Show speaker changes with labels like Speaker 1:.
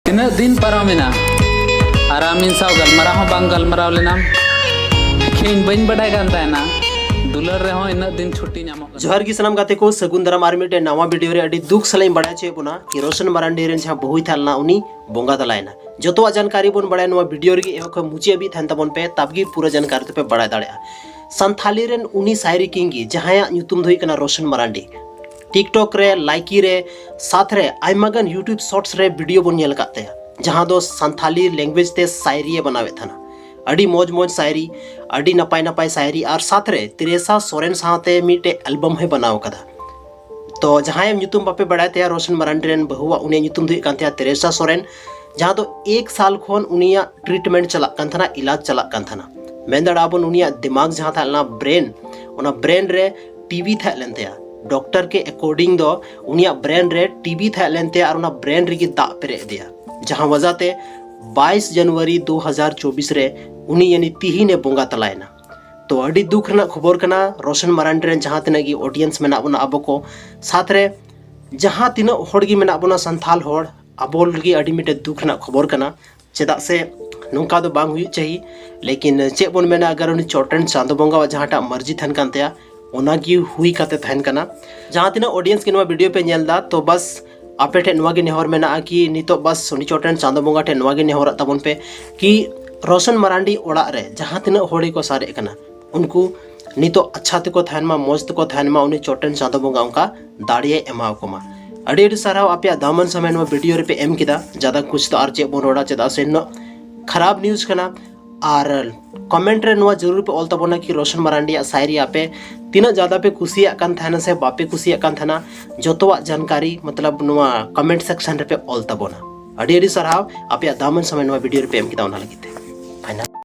Speaker 1: इन दिन पारमेना और आमिन साव गलमारा हो बांग गलमाराव लेना खेन बइन बडाय गान तायना दुलर रे हो इन दिन छुट्टी नामो
Speaker 2: जोहार की सलाम गाते को सगुन दाराम आर मिटे नवा वीडियो रे अडी दुख सलाई बड़ा चे बुना कि रोशन मारांडी रेन जहां बहुई थालना उनी बोंगा दलायना जतो जानकारी बोन बड़ा नवा वीडियो रे एहो ख मुचे भी थान तबन पे तबगी पूरा जानकारी तो पे बड़ा दाड़या संथाली रेन उनी सायरी किंगी जहां ᱧᱩᱛᱩᱢ ᱫᱚ ᱦᱩᱭᱩᱜ ᱠᱟᱱᱟ रोशन मारांडी टिकटॉक रे लाइकी रे साथ रे आइमागन यूट्यूब शॉर्ट्स रे वीडियो बोन नेल काते जहां दो संथाली लैंग्वेज ते शायरी बनावे थाना अड़ी मौज मौज शायरी अड़ी नपाय नपाय शायरी और साथ रे तिरेसा सोरेन साथे मिटे एल्बम है बनाव कदा तो जहां ᱧᱩᱛᱩᱢ बापे बड़ाय ते रोशन मारांडी रेन बहुवा उनी ᱧᱩᱛᱩᱢ ᱫᱚ कांते तिरेसा सोरेन जहां दो 1 साल खोन उनिया ट्रीटमेंट चला कान थाना इलाज चला कान थाना मेंदड़ाबन उनिया दिमाग जहां थालना ब्रेन ओना ब्रेन रे टीबी था लेनते डॉक्टर के अकॉर्डिंग दो उनिया ब्रेन रे टीबी था लेनते और उना ब्रेन रे की दा पेरे दिया जहां वजह ते 22 जनवरी 2024 रे उनी यानी तिही ने बोंगा तलायना तो अड़ी दुख ना खबर कना रोशन मारांडी रेन जहां तिना की ऑडियंस मेना बना अब को साथ रे जहां तिना होड़ की मेना बना संथाल होड़ अबोल की अड़ी मिटे दुख ना खबर कना चेदा से नौका दो बांग हुई चाहिए लेकिन चेक बोन मेना अगर उनी चोटन चांदो बोंगा जहांटा मर्जी थन कांतेया ओना की हुई काते थन कना जहां तिना ऑडियंस की नवा वीडियो पे नेलदा तो बस आपे ठे नवा गे नेहर मेना कि नितो बस उनी चोटन चांदो बोंगा ठे नवा गे नेहर तबन पे कि रोशन मारांडी ओड़ा रे जहां तिना होड़ी को सारे कना उनको नितो अच्छा तेको थन मा मौज तेको थन मा उनी चोटन चांदो बोंगा उनका दाड़िये एमाव को मा अड़ी अड़ी साराव आपया दामन समय नवा वीडियो रे पे एम किदा ज्यादा कुछ तो आर चे बोन रोड़ा चेदा से न खराब न्यूज़ कना और कमेंट रे नवा जरूर पे ऑल तबोना कि रोशन मारांडी शायरी आपे तीना ज्यादा पे कुसिया कान थाना से बापे कुसिया कान थाना जोतोवा जानकारी मतलब नवा कमेंट सेक्शन रे पे ऑल तबोना अड़ी अड़ी सराव आपया दामन समय नवा वीडियो रे पे एम किदा ओना लगिते फाइनल।